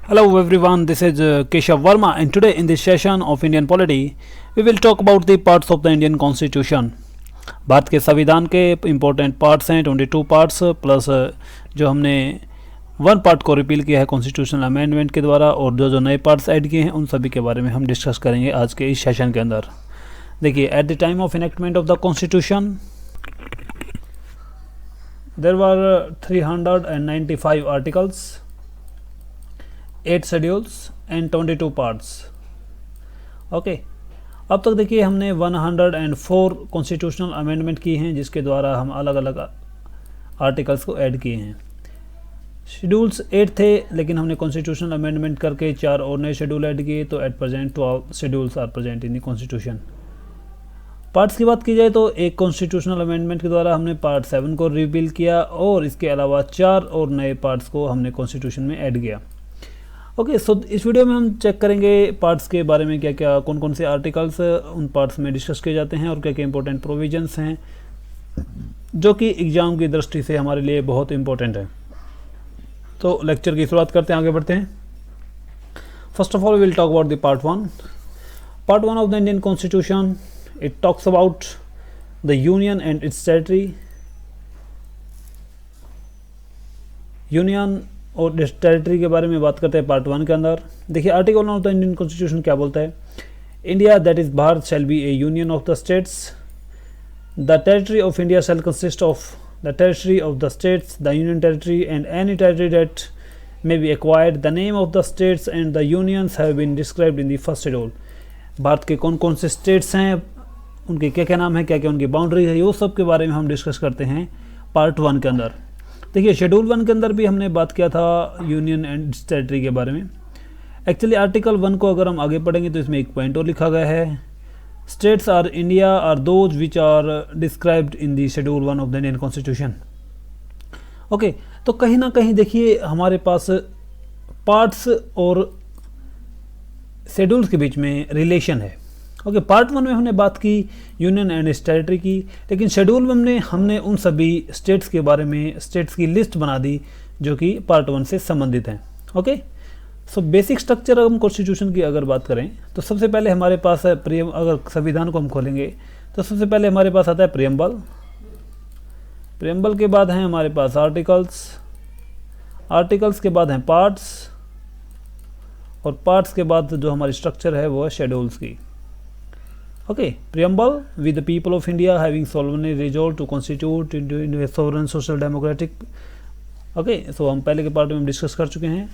Hello everyone, this is Keshav Verma, and today in this session of Indian Polity, we will talk about the parts of the Indian Constitution. Bharat के संविधान के important parts हैं 22 parts plus जो हमने one part को repeal किया है constitutional amendment के द्वारा और जो नए पार्ट्स ऐड किए हैं उन सभी के बारे में हम डिस्कस करेंगे आज के इस सेशन के अंदर। देखिए, at the time of enactment of the constitution there were 395 articles, 8 schedules and 22 parts. Okay, अब तक देखिए हमने 104 कॉन्स्टिट्यूशनल अमेंडमेंट की हैं जिसके द्वारा हम अलग अलग आर्टिकल्स को ऐड किए हैं। शेड्यूल्स 8 थे लेकिन हमने कॉन्स्टिट्यूशनल अमेंडमेंट करके 4 और नए शेड्यूल ऐड किए, तो at present 12 schedules are present in the constitution. Parts की बात की जाए तो एक कॉन्स्टिट्यूशनल अमेंडमेंट के द्वारा हमने पार्ट 7 को रिपील किया और इसके अलावा 4 और नए पार्ट्स को हमने कॉन्स्टिट्यूशन में ऐड किया। ओके, सो इस वीडियो में हम चेक करेंगे पार्ट्स के बारे में, क्या क्या कौन कौन से आर्टिकल्स उन पार्ट्स में डिस्कस किए जाते हैं और क्या क्या इंपॉर्टेंट प्रोविजंस हैं जो कि एग्ज़ाम की दृष्टि से हमारे लिए बहुत इंपॉर्टेंट है। तो लेक्चर की शुरुआत करते हैं, आगे बढ़ते हैं। First of all will talk about the part 1। Part 1 of the Indian constitution, it talks about the union and its territory. Union और टेरिटरी के बारे में बात करते हैं पार्ट 1 के अंदर। देखिए, article 1 of the Indian constitution क्या बोलता है? India that is Bharat shall be a union of the states. The territory of India shall consist of the territory of the states, the union territory and any territory that may be acquired. The name of the states and the unions have been described in the first schedule. Bharat के कौन कौन से states हैं, उनके क्या क्या नाम है, क्या क्या उनकी बाउंड्री है, वो सब के बारे में हम डिस्कस करते हैं पार्ट 1 के अंदर। देखिए, शेड्यूल 1 के अंदर भी हमने बात किया था यूनियन एंड टेरिटरी के बारे में। एक्चुअली आर्टिकल 1 को अगर हम आगे पढ़ेंगे तो इसमें एक पॉइंट और लिखा गया है, states are India are those which are described in the schedule 1 of the Indian constitution. Okay, तो कहीं ना कहीं देखिए हमारे पास पार्ट्स और शेड्यूल्स के बीच में रिलेशन है। ओके, पार्ट 1 में हमने बात की यूनियन एंड टेरिटरी की, लेकिन शेड्यूल में हमने उन सभी स्टेट्स के बारे में स्टेट्स की लिस्ट बना दी जो कि पार्ट 1 से संबंधित हैं। ओके, सो बेसिक स्ट्रक्चर हम कॉन्स्टिट्यूशन की अगर बात करें तो सबसे पहले हमारे पास है अगर संविधान को हम खोलेंगे तो सबसे पहले हमारे पास आता है प्रियम्बल। प्रियम्बल के बाद हैं हमारे पास आर्टिकल्स, आर्टिकल्स के बाद हैं पार्ट्स, और पार्ट्स के बाद जो हमारी स्ट्रक्चर है वो है शेड्यूल्स की। Okay, preamble with the people of India having solemnly resolved to constitute into a sovereign social democratic। Okay, so हम पहले के पार्ट में डिस्कस कर चुके हैं।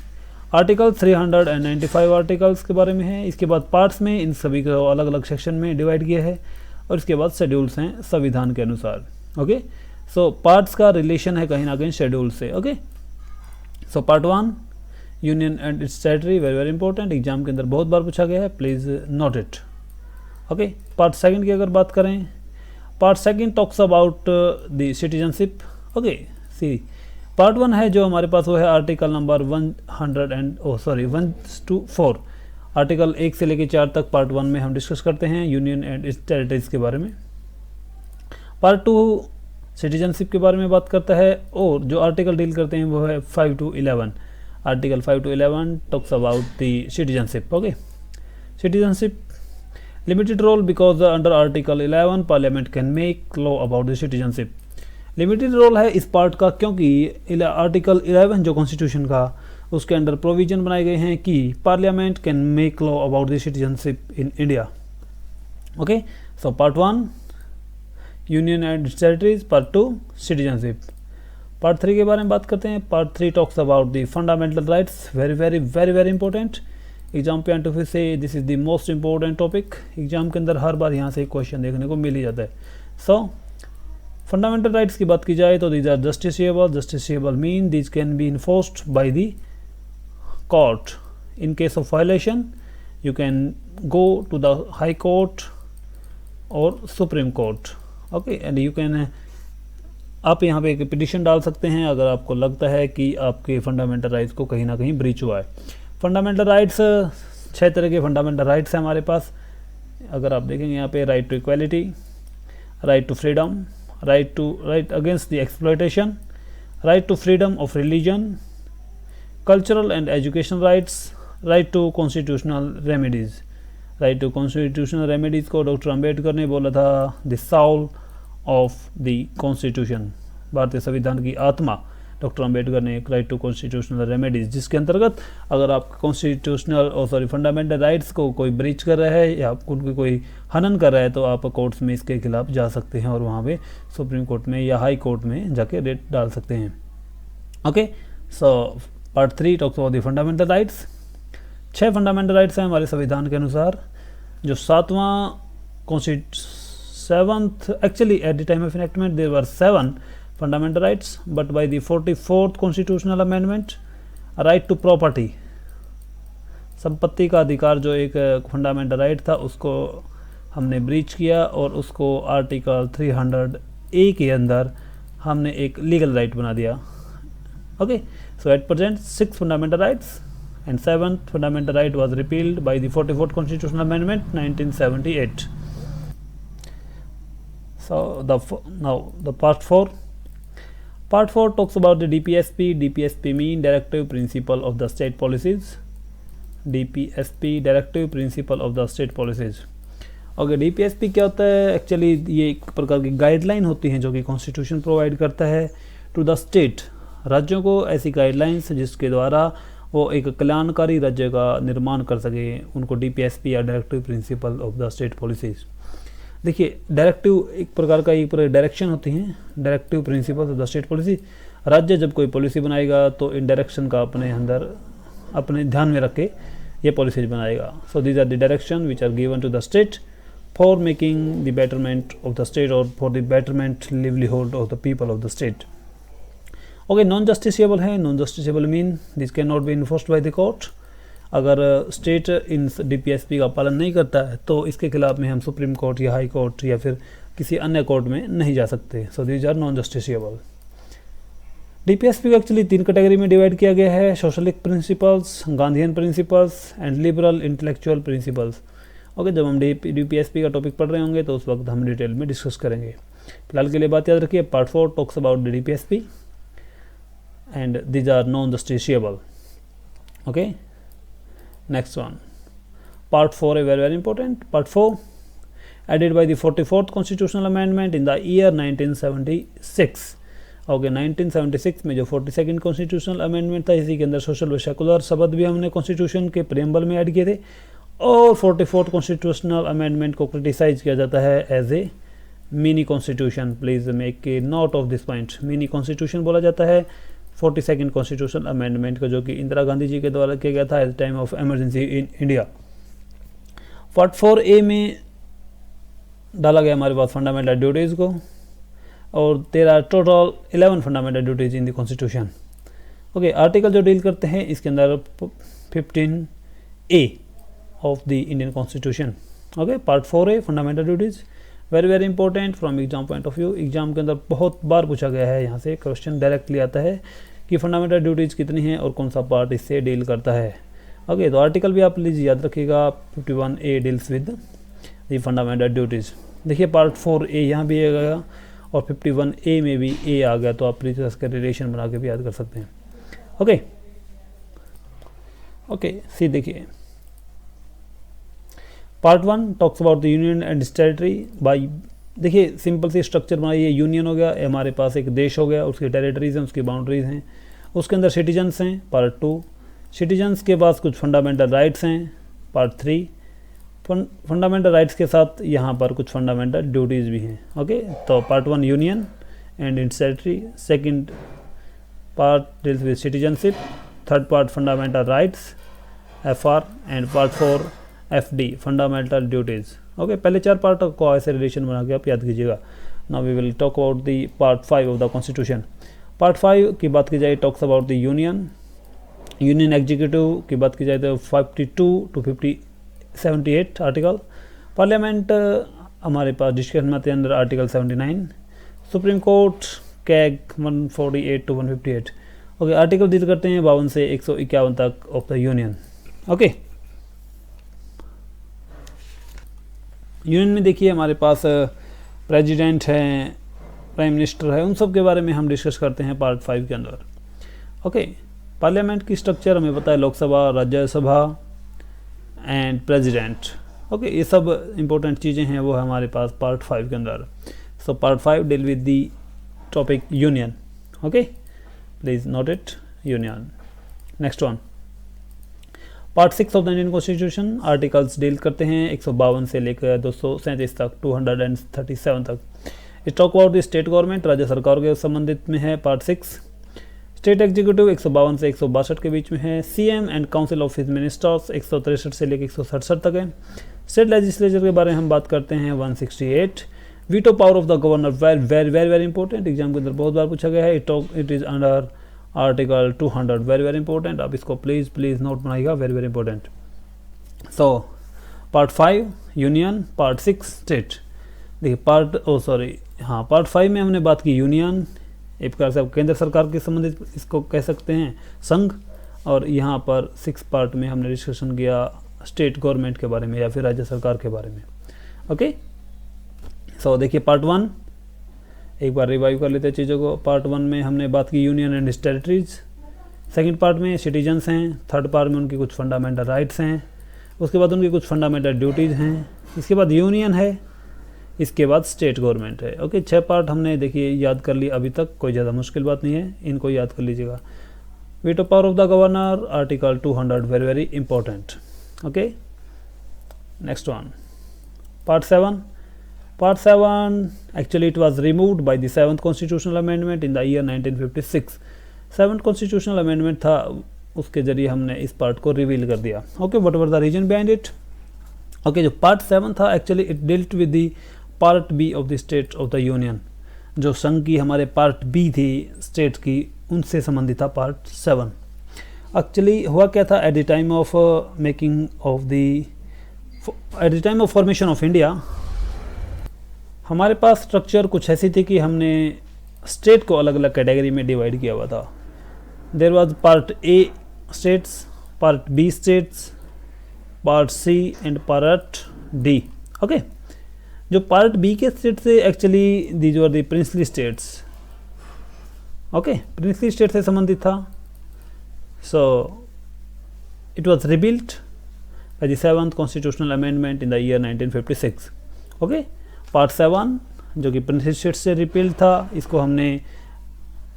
आर्टिकल 395 आर्टिकल्स के बारे में है। इसके बाद पार्ट्स में इन सभी को अलग अलग सेक्शन में डिवाइड किया है और इसके बाद शेड्यूल्स हैं संविधान के अनुसार। ओके, सो पार्ट्स का रिलेशन है कहीं ना कहीं शेड्यूल से। Okay, so part 1 union and its territory, very very important, exam के अंदर बहुत बार पूछा गया है, please note it. Okay, part 2 की अगर बात करें, part 2 talks about the citizenship. Okay, see part 1 है जो हमारे पास वो है आर्टिकल नंबर 1 to 4। आर्टिकल 1 से लेकर 4 तक पार्ट 1 में हम डिस्कस करते हैं यूनियन एंड इट्स टेरिटरीज के बारे में। पार्ट 2 सिटीजनशिप के बारे में बात करता है और जो आर्टिकल डील करते हैं वो है 5 to 11। Article 5 to 11 talks about the citizenship. Okay, citizenship limited role because under article 11 parliament can make law about the citizenship। Limited role है इस पार्ट का क्योंकि आर्टिकल 11 जो कॉन्स्टिट्यूशन का उसके अंडर प्रोविजन बनाए गए हैं कि parliament can make law about the citizenship in India. Okay, so part 1 union and territories, part 2 citizenship. Part 3 के बारे में बात करते हैं। Part 3 talks about the fundamental rights, very very very very important. Exam पे ऑफ से this is the most important topic. Exam के अंदर हर बार यहाँ से एक क्वेश्चन देखने को मिल ही जाता है। सो फंडामेंटल राइट्स की बात की जाए तो these are justiciable. Justiciable mean these can be enforced by the court. In case of violation you can go to the high court और supreme court. Okay, and you can आप यहाँ पे एक पिटिशन डाल सकते हैं अगर आपको लगता है कि आपके फंडामेंटल राइट्स को कहीं ना कहीं ब्रीच हुआ है। फंडामेंटल राइट्स 6 तरह के फंडामेंटल राइट्स हैं हमारे पास। अगर आप देखेंगे यहाँ पे right to equality, right to freedom, right against the exploitation, right to freedom of religion, cultural and education rights, right to constitutional remedies. Right to constitutional remedies को डॉक्टर अम्बेडकर ने बोला था the soul of the constitution, भारतीय संविधान की आत्मा। Doctor Ambedkar ने एक राइट टू कॉन्स्टिट्यूशनल रेमेडीज़, जिसके अंतर्गत अगर आप कॉन्स्टिट्यूशनल फंडामेंटल राइट्स को कोई ब्रीच कर रहा है या उनकी कोई हनन कर रहा है तो आप कोर्ट्स में इसके खिलाफ जा सकते हैं और वहाँ पे सुप्रीम कोर्ट में या हाई कोर्ट में जाके रेट डाल सकते हैं। Okay, so part 3 talks about the fundamental rights. 6 fundamental rights हैं हमारे संविधान के अनुसार। जो 7वां seventh, actually at the time of enactment there were 7 fundamental rights, but by the 44th constitutional amendment, right to property, संपत्ति का अधिकार जो एक फंडामेंटल राइट था उसको हमने ब्रीच किया और उसको आर्टिकल 300A के अंदर हमने एक लीगल राइट बना दिया। Okay, so at present 6 fundamental rights and 7th fundamental right was repealed by the 44th constitutional amendment 1978. So now the part 4. Part 4 talks about the DPSP. DPSP mean Directive Principle of the State Policies. DPSP Directive Principle of the State Policies. Okay, DPSP क्या होता है? Actually ये एक प्रकार की guideline होती हैं जो कि कॉन्स्टिट्यूशन प्रोवाइड करता है टू द स्टेट, राज्यों को ऐसी गाइडलाइंस जिसके द्वारा वो एक कल्याणकारी राज्य का निर्माण कर सके, उनको DPSP या directive principle of the state policies. देखिए, डायरेक्टिव एक प्रकार का एक डायरेक्शन होती हैं, directive principles of the state policy. राज्य जब कोई पॉलिसी बनाएगा तो इन डायरेक्शन का अपने अंदर अपने ध्यान में रख के ये पॉलिसीज बनाएगा। So these are the direction which are given to the state for making the betterment of the state और for the betterment livelihood of the people of the state. Okay, non justiciable है। Non justiciable mean this can not be enforced by the court. अगर state इन DPSP का पालन नहीं करता है तो इसके खिलाफ में हम सुप्रीम कोर्ट या हाई कोर्ट या फिर किसी अन्य कोर्ट में नहीं जा सकते। So these are non justiciable. DPSP को एक्चुअली 3 कैटेगरी में डिवाइड किया गया है, socialistic principles, Gandhian principles and liberal intellectual principles. Okay, जब हम DPSP का टॉपिक पढ़ रहे होंगे तो उस वक्त हम डिटेल में डिस्कस करेंगे। फिलहाल के लिए बात याद रखिए, part 4 talks about the DPSP and these are non-justiciable. Okay, next one, part 4 is very important. Part 4 added by the 44th constitutional amendment in the year 1976. Okay, 1976 में जो 42nd constitutional amendment था, इसी के अंदर सोशल व secular शब्द भी हमने कॉन्स्टिट्यूशन के प्रेम्बल में ऐड किए थे। और 44th constitutional amendment को क्रिटिसाइज किया जाता है as a mini constitution. Please make a note of this point. Mini constitution बोला जाता है 42nd कॉन्स्टिट्यूशनल अमेंडमेंट को, जो कि इंदिरा गांधी जी के द्वारा किया गया था at time of emergency in India. Part 4A में डाला गया हमारे पास फंडामेंटल ड्यूटीज़ को, और there are total 11 fundamental duties in the constitution. Okay, article जो डील करते हैं इसके अंदर 15A of the Indian constitution. Okay, part 4A fundamental duties, very very important from exam point of view. Exam के अंदर बहुत बार पूछा गया है, यहाँ से क्वेश्चन डायरेक्टली आता है कि फंडामेंटल ड्यूटीज़ कितनी हैं और कौन सा पार्ट इससे डील करता है। ओके, तो आर्टिकल भी आप प्लीज़ याद रखिएगा। 51A deals with the fundamental duties. देखिए, पार्ट 4A यहाँ भी आ गया और 51A में भी A आ गया, तो आप प्लीज़ इसका रिलेशन बना के भी याद कर सकते हैं। ओके ओके, सी देखिए, part 1 talks about the union and territory by. देखिए, सिंपल सी स्ट्रक्चर बनाइए। यूनियन हो गया, हमारे पास एक देश हो गया, उसकी टेरिटरीज हैं, उसकी बाउंड्रीज हैं, उसके अंदर सिटीजन्स हैं। पार्ट 2, सिटीजन्स के पास कुछ फंडामेंटल राइट्स हैं। पार्ट 3, फंडामेंटल राइट्स के साथ यहाँ पर कुछ फंडामेंटल ड्यूटीज़ भी हैं। ओके, तो part 1 union and its territory, second part deals with citizenship, third part fundamental rights FR and part 4 FD fundamental duties. Okay, पहले 4 पार्ट को ऐसे रिलेशन बना के आप याद कीजिएगा। Now we will talk about the part 5 of the constitution. Part 5 की बात की जाए talks about the union executive की बात की जाए तो 52 to 78 आर्टिकल। पार्लियामेंट हमारे पास डिस्कशन में आते हैं under article 79। Supreme court CAG 148 to 158। Okay, article डील करते हैं 52 से 151 तक of the union. Okay, union में देखिए हमारे पास प्रेसिडेंट हैं, प्राइम मिनिस्टर है, उन सब के बारे में हम डिस्कस करते हैं पार्ट 5 के अंदर। ओके, पार्लियामेंट की स्ट्रक्चर हमें पता है, Lok Sabha, Rajya Sabha and president. Okay, ये सब इंपॉर्टेंट चीज़ें हैं, वो हमारे पास पार्ट 5 के अंदर। So part 5 deal with the topic union. Okay, please note it, union. Next one, part 6 of the Indian constitution. Articles deal करते हैं 152 से लेकर 237 तक, 237 तक। इस talk about the state government, राज्य सरकार के संबंधित में है पार्ट 6। स्टेट एग्जीक्यूटिव 152 से 162 के बीच में है। CM and council of his ministers 163 से लेकर 167 तक है। स्टेट लेजिस्लेचर के बारे में हम बात करते हैं 168। Veto power of the governor, very very very important, exam के अंदर बहुत बार पूछा गया है। It is under article 200, very very important, आप इसको प्लीज प्लीज नोट बनाइएगा, very very important. So part 5 union, part 6 state. देखिए पार्ट 5 में हमने बात की यूनियन, एक प्रकार से केंद्र सरकार के संबंधित इसको कह सकते हैं, संघ। और यहाँ पर 6 पार्ट में हमने डिस्कशन किया स्टेट गवर्नमेंट के बारे में या फिर राज्य सरकार के बारे में। ओके, सो देखिए पार्ट 1 एक बार रिवाइव कर लेते हैं चीज़ों को। पार्ट 1 में हमने बात की union and it's territories. Second part में सिटीजन्स हैं। थर्ड पार्ट में उनकी कुछ फंडामेंटल राइट्स हैं। उसके बाद उनकी कुछ फंडामेंटल ड्यूटीज़ हैं। इसके बाद यूनियन है, इसके बाद स्टेट गवर्नमेंट है। ओके, 6 पार्ट हमने देखिए याद कर लिए अभी तक, कोई ज़्यादा मुश्किल बात नहीं है, इनको याद कर लीजिएगा। Veto power of the governor, article 200, very very important. Okay, next one, part 7। Part 7 actually it was removed by the 7th constitutional amendment in the year 1956। 7th constitutional amendment था, उसके जरिए हमने इस पार्ट को रिवील कर दिया। Okay, what were the reason behind it. Okay, जो part 7 था actually it dealt with the part B of the state of the union. जो संघ की हमारे पार्ट बी थी स्टेट की, उनसे संबंधित था पार्ट 7। एक्चुअली हुआ क्या था, eight the time of formation of India, हमारे पास स्ट्रक्चर कुछ ऐसी थी कि हमने स्टेट को अलग अलग कैटेगरी में डिवाइड किया हुआ था। There was part A states, part B states, part C and part D. Okay, जो पार्ट बी के स्टेट से actually these were the princely states. Okay, princely state से संबंधित था। So it was rebuilt by the 7th constitutional amendment in the year 1956। Okay, part 7 जो कि princely state से repeal था, इसको हमने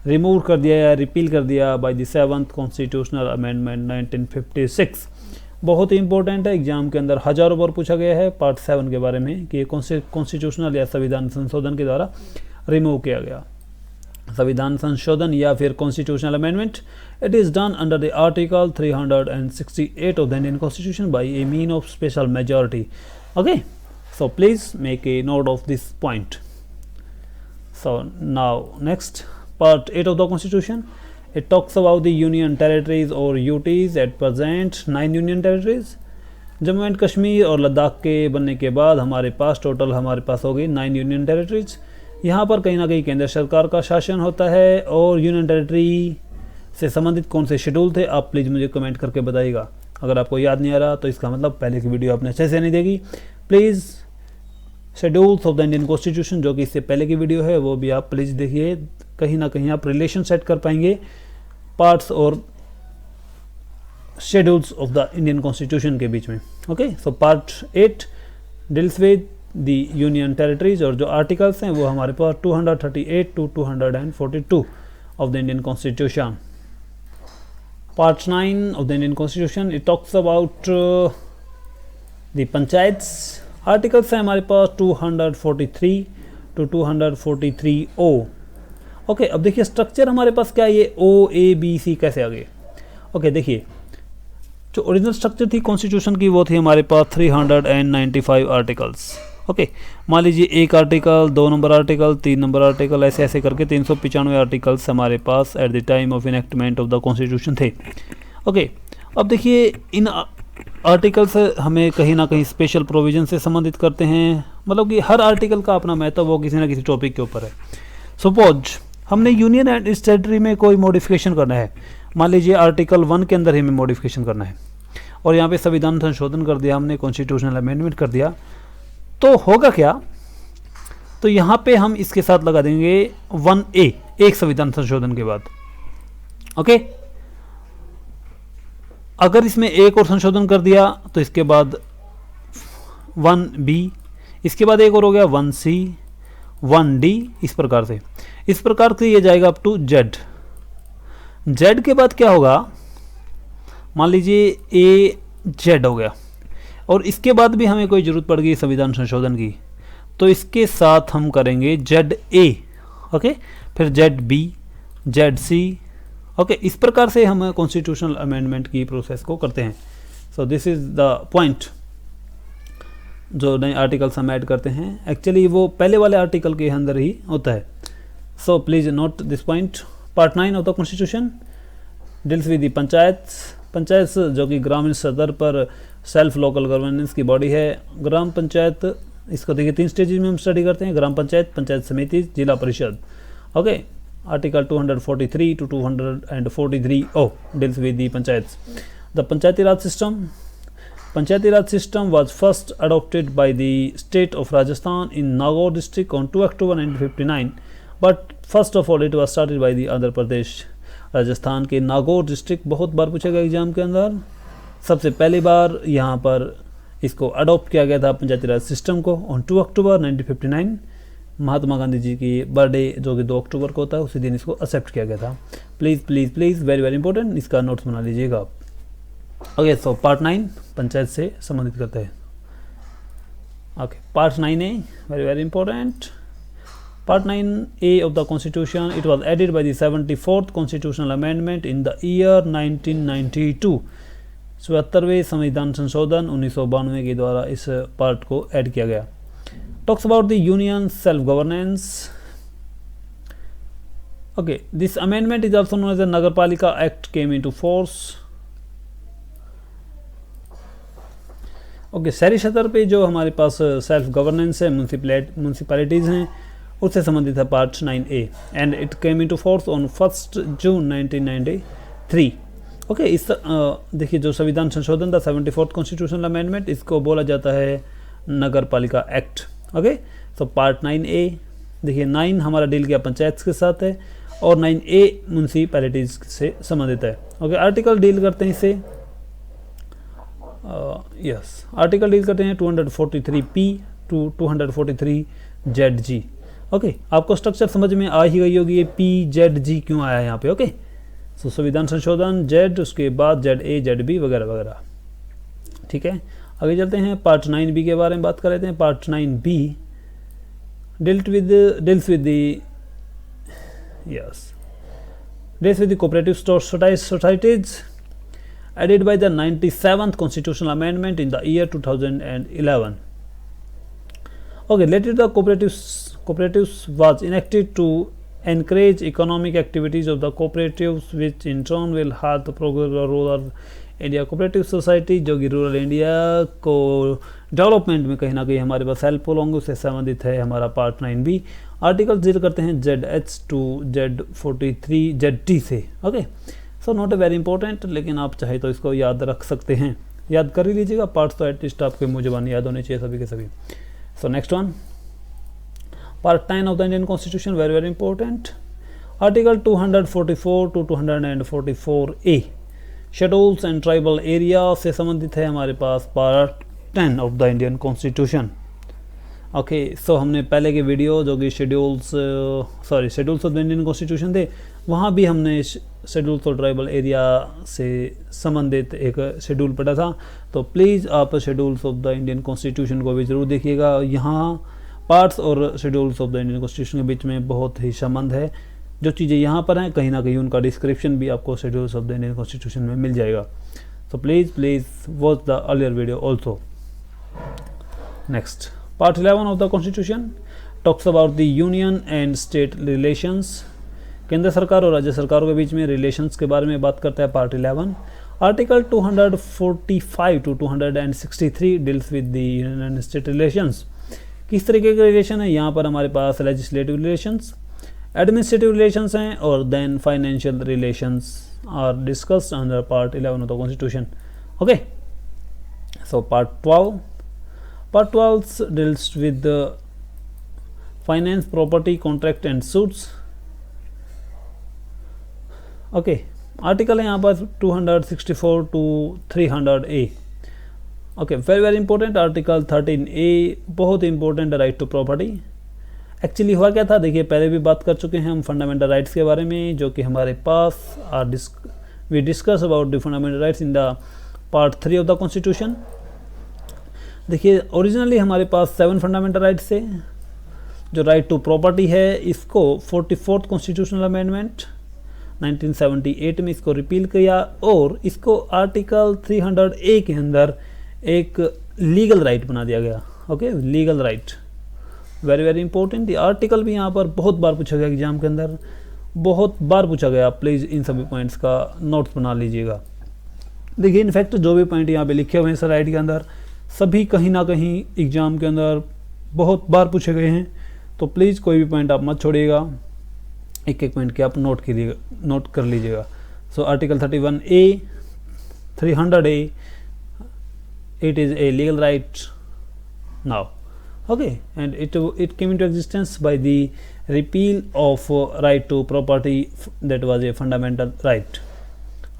रिमूव कर दिया या रिपील कर दिया bye the 7th constitutional amendment 1956। बहुत ही इंपॉर्टेंट है, एग्जाम के अंदर हजारों बार पूछा गया है पार्ट 7 के बारे में कि ये कॉन्स्टिट्यूशनल या संविधान संशोधन के द्वारा रिमूव किया गया। संविधान संशोधन या फिर constitutional amendment, it is done under the article 368 of the Indian constitution bye a mean of special majority. Okay, so please make a note of this point. So now next, part 8 of the constitution, it talks about the union territories or UTs. At present 9 union territories। Jammu and Kashmir और लद्दाख के बनने के बाद हमारे पास total हो गई 9 union territories. यहाँ पर कहीं ना कहीं केंद्र सरकार का शासन होता है। और यूनियन टेरिटरी से संबंधित कौन से शेड्यूल थे, आप प्लीज़ मुझे कमेंट करके बताइएगा। अगर आपको याद नहीं आ रहा तो इसका मतलब पहले की वीडियो आपने अच्छे से नहीं देखी। Please schedules of the Indian constitution, जो कि इससे पहले की वीडियो है, वो भी आप प्लीज़ देखिए। कहीं ना कहीं आप रिलेशन सेट कर पाएंगे पार्ट्स और schedules of the Indian constitution के बीच में। Okay, so part 8 deals with the union territories, और जो आर्टिकल्स हैं वो हमारे पास 238 to 242 of the Indian constitution. Part 9 of the Indian constitution, it talks about the panchayats. Articles हैं हमारे पास 243 to 243O। ओके, अब देखिए स्ट्रक्चर हमारे पास क्या है, ये OABC कैसे आ गए। ओके, देखिए जो ओरिजिनल स्ट्रक्चर थी कॉन्स्टिट्यूशन की, वो थी हमारे पास 395 आर्टिकल्स। ओके, मान लीजिए 1 article, 2 number article, 3 number article, ऐसे ऐसे करके 395 आर्टिकल्स हमारे पास at the time of enactment of the constitution थे। ओके, अब देखिए इन आर्टिकल्स हमें कहीं ना कहीं स्पेशल प्रोविजन से संबंधित करते हैं, मतलब कि हर आर्टिकल का अपना महत्व वो किसी ना किसी टॉपिक के ऊपर है। सपोज हमने यूनियन एंड इट्स टेरिटरी में कोई मॉडिफिकेशन करना है, मान लीजिए आर्टिकल 1 के अंदर ही हमें मॉडिफिकेशन करना है, और यहाँ पे संविधान संशोधन कर दिया हमने, कॉन्स्टिट्यूशनल अमेंडमेंट कर दिया, तो होगा क्या, तो यहाँ पे हम इसके साथ लगा देंगे 1A, एक संविधान संशोधन के बाद। ओके, अगर इसमें एक और संशोधन कर दिया तो इसके बाद 1B, इसके बाद एक और हो गया 1C, 1D, इस प्रकार से ये जाएगा अप टू Z। Z के बाद क्या होगा, मान लीजिए AZ हो गया, और इसके बाद भी हमें कोई ज़रूरत पड़ गई संविधान संशोधन की, तो इसके साथ हम करेंगे ZA, ओके, फिर ZB, ZC, ओके, इस प्रकार से हम कॉन्स्टिट्यूशनल अमेंडमेंट की प्रोसेस को करते हैं। So this is the point, जो नए आर्टिकल्स हम ऐड करते हैं एक्चुअली वो पहले वाले आर्टिकल के अंदर ही होता है। So please note this point. Part 9 of the constitution deals with the panchayat जो कि ग्रामीण स्तर पर सेल्फ लोकल गवर्नेंस की बॉडी है। ग्राम पंचायत, इसको देखिए 3 स्टेजेस में हम स्टडी करते हैं, ग्राम पंचायत, पंचायत समिति, जिला परिषद। Okay, article 243 to 243 deals with the panchayats. The Panchayati Raj system was first adopted by the state of Rajasthan in Nagaur district on 2 October 1959, but first of all it was started by the Andhra Pradesh. Rajasthan के Nagaur district बहुत बार पूछेगा exam के अंदर, सबसे पहली बार यहाँ पर इसको अडॉप्ट किया गया था पंचायती राज सिस्टम को ऑन 2 अक्टूबर 1959। महात्मा गांधी जी की बर्थडे जो कि 2 अक्टूबर को होता है, उसी दिन इसको एक्सेप्ट किया गया था। प्लीज़ वेरी वेरी इंपॉर्टेंट, इसका नोट्स बना लीजिएगा आप। ओके, सो पार्ट 9 पंचायत से संबंधित करते हैं। Okay, part 9A very very important. Part 9A of the Constitution, it was added by the 74th Constitutional Amendment in the year 1992। 74वें संविधान संशोधन 1992 के द्वारा इस पार्ट को ऐड किया गया। Talks about the union self-governance. Okay, this amendment is also known as the Nagarpalika Act came into force. Okay, शहरी स्तर पे जो हमारे पास सेल्फ गवर्नेंस है, म्यूनसिपैलिटीज़ हैं, उससे संबंधित है part 9A and it came into force on 1 June 1993। Okay, इस देखिए जो संविधान संशोधन था 74th कॉन्स्टिट्यूशनल अमेंडमेंट, इसको बोला जाता है नगर पालिका एक्ट। ओके, तो पार्ट 9A देखिए, 9 हमारा डील किया पंचायत के साथ है और 9A म्यूनसिपैलिटीज़ से संबंधित है। ओके, आर्टिकल डील करते हैं इसे, यस, आर्टिकल डील करते हैं 243P टू 243ZG। ओके, आपको स्ट्रक्चर समझ में आ ही गई होगी, ये PZG क्यों आया है यहाँ पे। ओके, सो संविधान संशोधन Z, उसके बाद ZA, ZB वगैरह वगैरह। ठीक है, आगे चलते हैं, पार्ट 9B के बारे में बात कर लेते हैं। Part 9B deals with the cooperative societies added by the 97th constitutional amendment in the year 2011. Okay, later the cooperatives was enacted to encourage economic activities of the cooperatives, which in turn will help the progress of rural India cooperative society, जो कि rural India को development में कहीं ना कहीं हमारे पास helpful होंगे, उससे संबंधित है हमारा पार्ट 9B। आर्टिकल डील करते हैं ZH टू Z43 ZT से। Okay, so not a very important, लेकिन आप चाहे तो इसको याद रख सकते हैं, याद कर ही लीजिएगा, पार्ट्स तो एटलीस्ट आपके मुँह ज़बान याद होने चाहिए सभी के सभी। So next one, part 9 of the Indian constitution, very very important. Article 244 to 244A schedules and tribal area से संबंधित है हमारे पास part 10 of the Indian constitution. Okay, so हमने पहले के वीडियो जो कि schedules of the Indian constitution थे, वहाँ भी हमने शेड्यूल्स और ट्राइबल एरिया से संबंधित एक शेड्यूल पढ़ा था। तो प्लीज़ आप schedules of the Indian constitution को भी ज़रूर देखिएगा। यहाँ पार्ट्स और schedules of the Indian constitution के बीच में बहुत ही संबंध है। जो चीज़ें यहाँ पर हैं, कहीं ना कहीं उनका डिस्क्रिप्शन भी आपको schedules of the Indian constitution में मिल जाएगा। So please watch the earlier video also. Next, part 11 of the constitution talks about the union and state relations. केंद्र सरकार और राज्य सरकारों के बीच में रिलेशंस के बारे में बात करता है part 11। Article 245 to 263 deals with the union and state relations. किस तरीके के रिलेशन है, यहाँ पर हमारे पास लेजिस्लेटिव रिलेशंस, एडमिनिस्ट्रेटिव रिलेशंस हैं, और then financial relations are discussed under part 11 of the constitution. Okay, so part 12 deals with finance, property, contract and suits. Okay, article है यहाँ पर 264 to 300A। Okay, very important article 13A, बहुत important, right to property. Actually हुआ क्या था, देखिए पहले भी बात कर चुके हैं हम फंडामेंटल राइट्स के बारे में, जो कि हमारे पास we discuss about the fundamental rights in the part 3 of the constitution. देखिए ओरिजिनली हमारे पास 7 फंडामेंटल राइट्स थे। जो राइट टू प्रॉपर्टी है, इसको 44th कॉन्स्टिट्यूशनल अमेंडमेंट 1978 में इसको रिपील किया और इसको आर्टिकल 300A के अंदर एक लीगल राइट बना दिया गया। Okay, legal right, very very important. ये आर्टिकल भी यहाँ पर बहुत बार पूछा गया एग्जाम के अंदर, बहुत बार पूछा गया। प्लीज़ इन सभी पॉइंट्स का नोट्स बना लीजिएगा। देखिए इनफैक्ट जो भी पॉइंट यहाँ पे लिखे हुए हैं सर राइट के अंदर, सभी कहीं ना कहीं एग्जाम के अंदर बहुत बार पूछे गए हैं, तो प्लीज़ कोई भी पॉइंट आप मत छोड़िएगा, एक एक पॉइंट के आप नोट कर लीजिएगा। So article 31A, 300A, it is a legal right now. Okay, and it came into existence by the repeal of right to property, that was a fundamental right.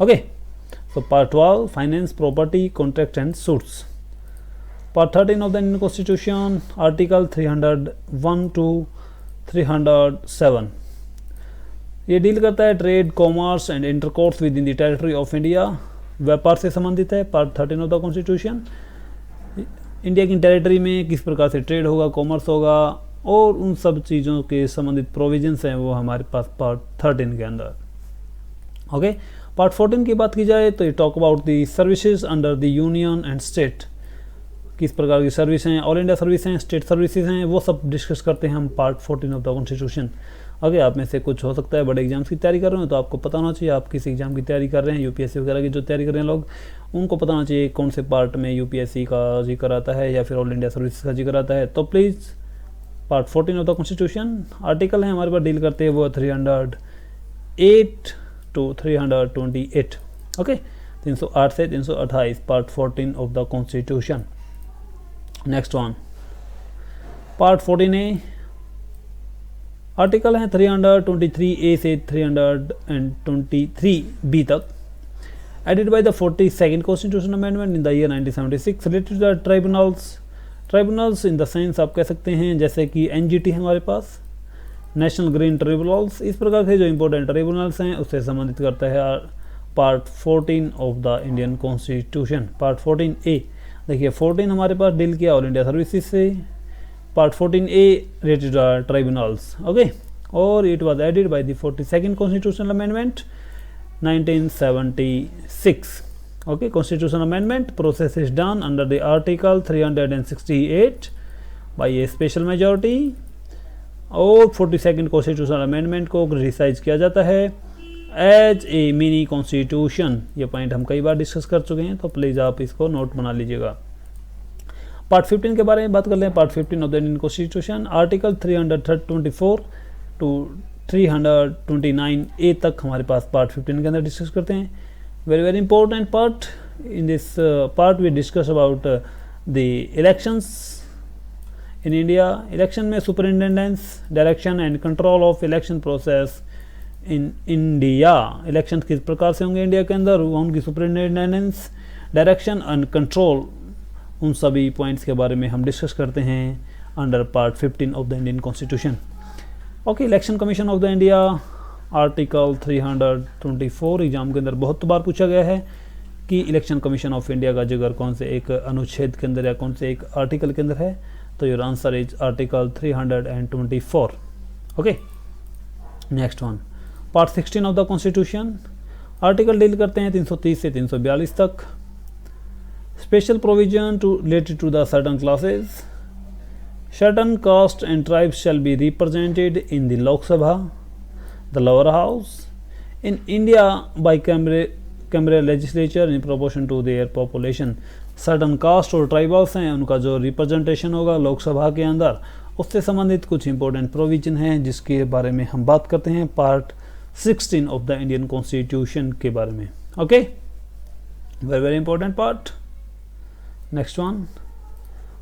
Okay, so part 12, finance, property, contract and suits. Part 13 of the Indian Constitution, article 301 to 307, ये deal करता है trade, commerce and intercourse with in the territory of India, व्यापार से संबंधित है। Part 13 of the constitution, India की territory में किस प्रकार से ट्रेड होगा, कॉमर्स होगा और उन सब चीज़ों के संबंधित प्रोविजंस हैं वो हमारे पास पार्ट 13 के अंदर। ओके, पार्ट 14 की बात की जाए तो ये talk about the services under the union and state, किस प्रकार की सर्विस हैं, ऑल इंडिया सर्विस हैं, स्टेट सर्विसेज हैं, वो सब डिस्कस करते हैं हम पार्ट 14 ऑफ द कॉन्स्टिट्यूशन। अगर आप में से कुछ हो सकता है बड़े एग्जाम्स की तैयारी कर रहे हो तो आपको पता होना चाहिए, आप किस एग्जाम की तैयारी कर रहे हैं, यूपीएससी वगैरह की जो तैयारी कर रहे हैं लोग, उनको पता होना चाहिए कौन से पार्ट में यूपीएससी का जिक्र आता है या फिर ऑल इंडिया सर्विस का जिक्र आता है। तो please part 14 of the constitution, article है हमारे पास डील करते हैं वो 308 टू 328। ओके, 308 से 328, part 14 of the constitution. Next one, part 14A, article हैं 323A से 323B तक, added by the 42nd constitution amendment in the year 1976, related to the tribunals in the sense आप कह सकते हैं जैसे कि NGT है हमारे पास, नेशनल ग्रीन ट्रिब्यूनल्स, इस प्रकार के जो इंपॉर्टेंट ट्रिब्यूनल्स हैं उससे संबंधित करता है part 14 of the Indian constitution. Part 14A, देखिए 14 हमारे पास डील किया ऑल इंडिया सर्विसेज से, part 14A related tribunals. Okay, और it was added by the 42nd constitutional amendment 1976। Okay, constitution amendment process is done under the article 368 by a special majority, और 42nd constitutional amendment को रिसाइज किया जाता है as a mini constitution. ये point हम कई बार डिस्कस कर चुके हैं, तो प्लीज़ आप इसको नोट बना लीजिएगा। पार्ट 15 के बारे में बात कर लें, part 15 of the Indian constitution, article 324 to 329A तक हमारे पास पार्ट 15 के अंदर डिस्कस करते हैं। Very very important part, in this part we discuss about the elections in India. Election में superintendence, direction and control of election process in India, election किस प्रकार से होंगे इंडिया के अंदर, उनकी सुपरिटेंडेंस, डायरेक्शन एंड कंट्रोल, उन सभी पॉइंट्स के बारे में हम डिस्कस करते हैं under part 15 of the Indian constitution. Okay, election commission of the India, article 324 exam के अंदर बहुत बार पूछा गया है कि इलेक्शन कमीशन ऑफ इंडिया का जिक्र कौन से एक अनुच्छेद के अंदर या कौन से एक आर्टिकल के अंदर है, तो your answer is article 324। Okay, next one, part 16 of the constitution, article डील करते हैं 330 से 342 तक, special provision to related to the certain classes, certain caste and tribes shall be represented in the Lok Sabha, the lower house, in India by cameral legislature in proportion to their population। certain caste और tribals हैं उनका जो representation होगा लोकसभा के अंदर, उससे संबंधित कुछ इंपॉर्टेंट प्रोविजन हैं जिसके बारे में हम बात करते हैं part 16 of the Indian constitution के बारे में। Okay, very very important part. Next one,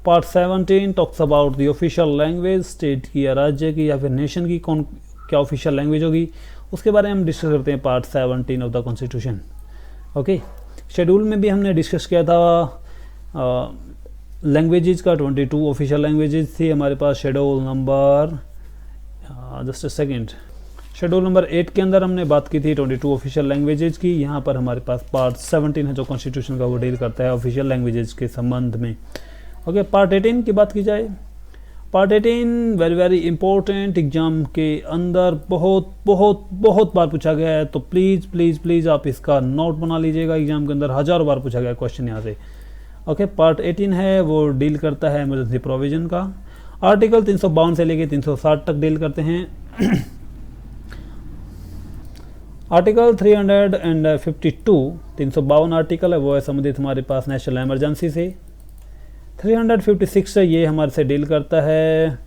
part 17 talks about the official language, state की या राज्य की या फिर नेशन की कौन क्या ऑफिशियल लैंग्वेज होगी, उसके बारे में हम डिस्कस करते हैं part 17 of the constitution. Okay, schedule में भी हमने डिस्कस किया था लैंग्वेजेस का, 22 ऑफिशियल लैंग्वेजेस थी हमारे पास। Schedule number just a second, schedule number 8 के अंदर हमने बात की थी 22 ऑफिशियल लैंग्वेजेस की। यहाँ पर हमारे पास पार्ट 17 है जो कॉन्स्टिट्यूशन का, वो डील करता है ऑफिशियल लैंग्वेजेस के संबंध में। ओके, पार्ट 18 की बात की जाए, part 18 very very important, exam के अंदर बहुत बहुत बहुत बार पूछा गया है, तो प्लीज़ प्लीज़ प्लीज़ आप इसका नोट बना लीजिएगा। एग्जाम के अंदर हज़ारों बार पूछा गया क्वेश्चन यहाँ से। ओके, पार्ट 18 है वो डील करता है इमरजेंसी प्रोविज़न का। आर्टिकल 352 से लेके 360 तक डील करते हैं। आर्टिकल 352 352 आर्टिकल है वो है संबंधित हमारे पास नेशनल इमरजेंसी से। 356 से ये हमारे से डील करता है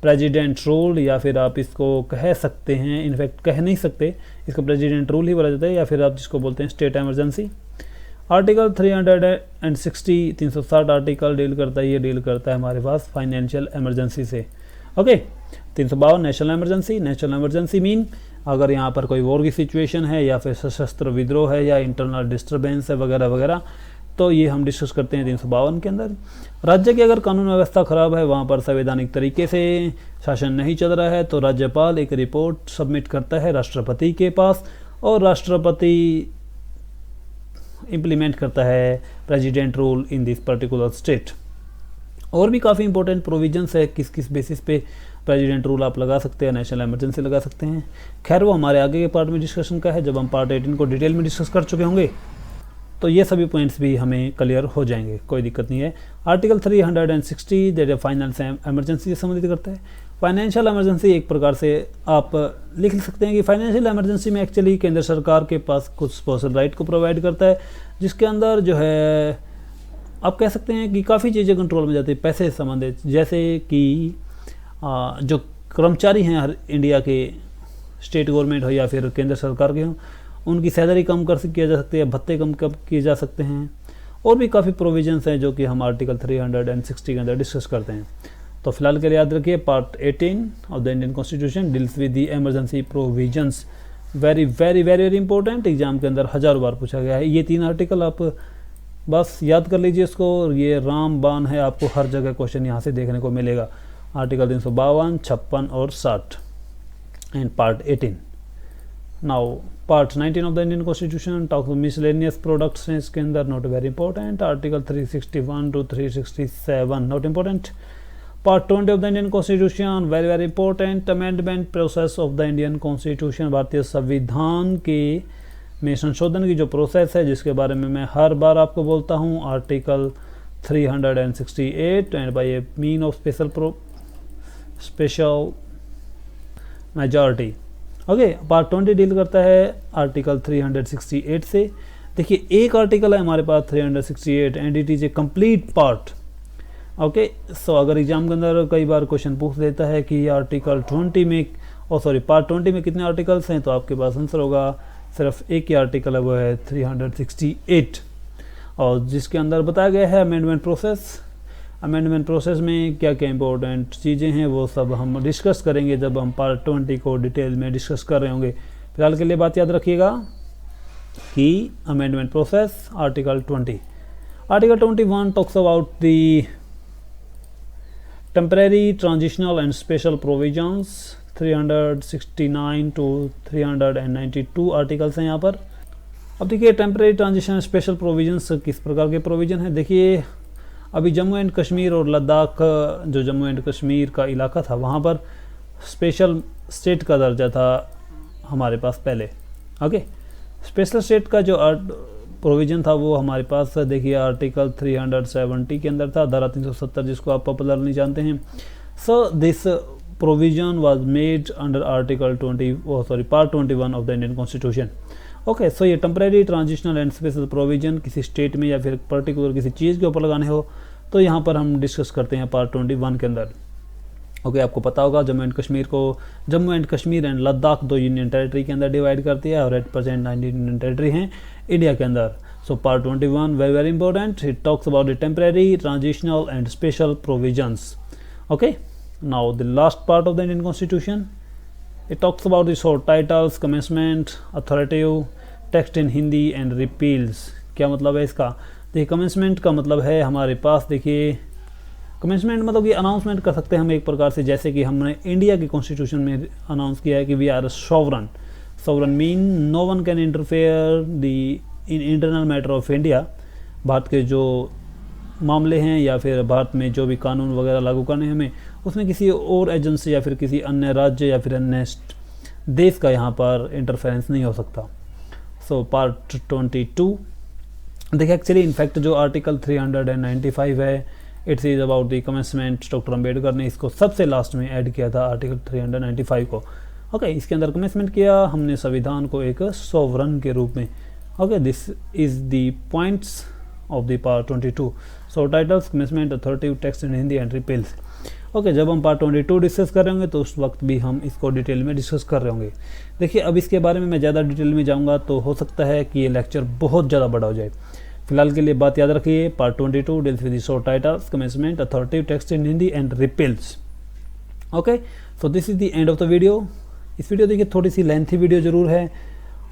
प्रेसिडेंट रूल, या फिर आप इसको कह सकते हैं, इनफैक्ट कह नहीं सकते, इसको प्रेसिडेंट रूल ही बोला जाता है, या फिर आप जिसको बोलते हैं state emergency. Article 360 360 article deal करता है, ये डील करता है हमारे पास फाइनेंशियल इमरजेंसी से। Okay, 352 national emergency. National emergency mean अगर यहाँ पर कोई वॉर की सिचुएशन है, या फिर सशस्त्र विद्रोह है, या इंटरनल डिस्टर्बेंस है वगैरह वगैरह, तो ये हम डिस्कस करते हैं 352 के अंदर। राज्य की अगर कानून व्यवस्था खराब है, वहाँ पर संवैधानिक तरीके से शासन नहीं चल रहा है, तो राज्यपाल एक रिपोर्ट सबमिट करता है राष्ट्रपति के पास, और राष्ट्रपति इम्प्लीमेंट करता है president rule in this particular state. और भी काफ़ी इंपॉर्टेंट प्रोविजंस है किस किस बेसिस पे प्रेसिडेंट रूल आप लगा सकते हैं, नेशनल इमरजेंसी लगा सकते हैं। खैर वो हमारे आगे के पार्ट में डिस्कशन का है, जब हम पार्ट 18 को डिटेल में डिस्कस कर चुके होंगे तो ये सभी पॉइंट्स भी हमें क्लियर हो जाएंगे, कोई दिक्कत नहीं है। आर्टिकल 360 दैट फाइनेंशियल इमरजेंसी से संबंधित करता है। फाइनेंशियल इमरजेंसी एक प्रकार से आप लिख सकते हैं कि फाइनेंशियल इमरजेंसी में एक्चुअली केंद्र सरकार के पास कुछ स्पेशल राइट को प्रोवाइड करता है, जिसके अंदर जो है आप कह सकते हैं कि काफ़ी चीज़ें कंट्रोल में जाती है पैसे से संबंधित, जैसे कि जो कर्मचारी हैं हर इंडिया के, स्टेट गवर्नमेंट हो या फिर केंद्र सरकार के हों, उनकी सैलरी कम किया जा सकती है, भत्ते कम किए जा सकते हैं, और भी काफ़ी प्रोविजंस हैं जो कि हम आर्टिकल 360 के अंदर डिस्कस करते हैं। तो फिलहाल के लिए याद रखिए part 18 of the Indian constitution deals with the emergency provisions. Very very very very important, exam के अंदर हज़ारों बार पूछा गया है। ये 3 आर्टिकल आप बस याद कर लीजिए इसको, ये राम बाण है, आपको हर जगह क्वेश्चन यहाँ से देखने को मिलेगा। आर्टिकल 352, 56 और 60 and part 18। Now part 19 of the Indian constitution talk miscellaneous products हैं इसके अंदर, not very important. Article 361 to 367 not important. Part 20 of the Indian constitution very very important, amendment process of the Indian constitution, भारतीय संविधान के में संशोधन की जो प्रोसेस है, जिसके बारे में मैं हर बार आपको बोलता हूँ। Article 368 and by a mean of special majority. Okay, part 20 deal करता है आर्टिकल 368 से। देखिए एक आर्टिकल है हमारे पास 368 and it is a complete part. Okay, so अगर एग्जाम के अंदर कई बार क्वेश्चन पूछ देता है कि आर्टिकल 20 में पार्ट 20 में कितने आर्टिकल्स हैं, तो आपके पास आंसर होगा सिर्फ एक ही आर्टिकल है, वो है 368, और जिसके अंदर बताया गया है अमेंडमेंट प्रोसेस। अमेंडमेंट प्रोसेस में क्या क्या इंपॉर्टेंट चीज़ें हैं वो सब हम डिस्कस करेंगे जब हम पार्ट 20 को डिटेल में डिस्कस कर रहे होंगे। फिलहाल के लिए बात याद रखिएगा कि amendment process article 20। Article 21 talks about the temporary transitional and special provisions. 369 to 392 articles हैं यहाँ पर। अब देखिए टेम्परेरी ट्रांजिशन स्पेशल प्रोविजंस किस प्रकार के प्रोविजन हैं। देखिए अभी जम्मू एंड कश्मीर और लद्दाख, जो जम्मू एंड कश्मीर का इलाका था, वहाँ पर स्पेशल स्टेट का दर्जा था हमारे पास पहले। ओके, स्पेशल स्टेट का जो प्रोविज़न था वो हमारे पास देखिए आर्टिकल 370 के अंदर था, धारा 370 जिसको आप पॉपुलरली जानते हैं। So this provision was made under article part 21 of the Indian constitution. Okay, so ये temporary transitional and special provision किसी स्टेट में या फिर पर्टिकुलर किसी चीज़ के ऊपर लगाने हो तो यहाँ पर हम डिस्कस करते हैं पार्ट 21 के अंदर। ओके, आपको पता होगा Jammu and Kashmir and Ladakh 2 union territory के अंदर डिवाइड करती है, और 8% 9 यूनियन टेरिटरी हैं इंडिया के अंदर। So part 21 very very important, it talks about the temporary transitional and special provisions. Okay, now the last part of the Indian constitution It talks about the short titles, commencement, authoritative, text in Hindi and repeals. क्या मतलब है इसका? देखिए commencement का मतलब है हमारे पास, देखिए कमेंसमेंट मतलब ये अनाउंसमेंट कर सकते हैं हम एक प्रकार से, जैसे कि हमने इंडिया के कॉन्स्टिट्यूशन में अनाउंस किया है कि we are sovereign. Sovereign mean no one can interfere the in internal matter of India. Bharat के जो मामले हैं या फिर भारत में जो भी कानून वगैरह लागू करने हैं हमें, उसमें किसी और एजेंसी या फिर किसी अन्य राज्य या फिर अन्य देश का यहाँ पर इंटरफेरेंस नहीं हो सकता। सो पार्ट 22 देखिए एक्चुअली इनफैक्ट जो आर्टिकल 395 है, it's is about the commencement. Doctor Ambedkar ने इसको सबसे लास्ट में ऐड किया था आर्टिकल 395 को। ओके, इसके अंदर कमेंसमेंट किया हमने संविधान को एक सोवरन के रूप में। Okay, this is the points of the part 22। So titles, commencement, authoritative, text in Hindi and repeals. Okay, जब हम पार्ट 22 डिस्कस कर रहे होंगे तो उस वक्त भी हम इसको डिटेल में डिस्कस कर रहे होंगे। देखिए अब इसके बारे में मैं ज़्यादा डिटेल में जाऊंगा तो हो सकता है कि ये लेक्चर बहुत ज़्यादा बड़ा हो जाए। फिलहाल के लिए बात याद रखिए, part 22 deals with the short titles, commencement, authoritative, text in Hindi and repeals. Okay, so this is the end of the video. इस वीडियो देखिए थोड़ी सी लेंथी वीडियो ज़रूर है।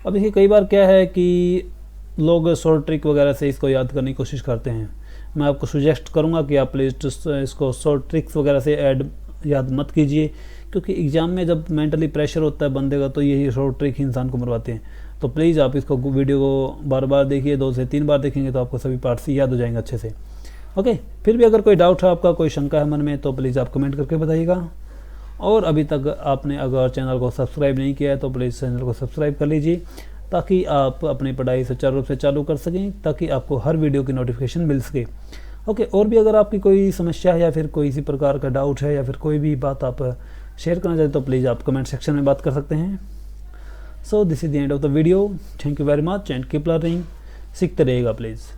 अब देखिए कई बार क्या है कि लोग शॉर्ट ट्रिक वगैरह से इसको याद करने की कोशिश करते हैं। मैं आपको सुजेस्ट करूंगा कि आप प्लीज़ इसको शॉर्ट ट्रिक्स वगैरह से याद मत कीजिए, क्योंकि एग्ज़ाम में जब मेंटली प्रेशर होता है बंदे का तो यही शॉर्ट ट्रिक इंसान को मरवाते हैं। तो प्लीज़ आप इसको वीडियो को बार बार देखिए, 2 से 3 बार देखेंगे तो आपको सभी पार्ट्स याद हो जाएंगे अच्छे से। ओके, फिर भी अगर कोई डाउट है आपका, कोई शंका है मन में, तो प्लीज़ आप कमेंट करके बताइएगा। और अभी तक आपने अगर चैनल को सब्सक्राइब नहीं किया है तो प्लीज़ चैनल को सब्सक्राइब कर लीजिए, ताकि आप अपनी पढ़ाई सुचारू रूप से चालू कर सकें, ताकि आपको हर वीडियो की नोटिफिकेशन मिल सके। ओके, और भी अगर आपकी कोई समस्या है या फिर कोई इसी प्रकार का डाउट है या फिर कोई भी बात आप शेयर करना चाहते तो प्लीज़ आप कमेंट सेक्शन में बात कर सकते हैं। So this is the end of the video. Thank you very much and keep learning. सीखते रहिएगा प्लीज़।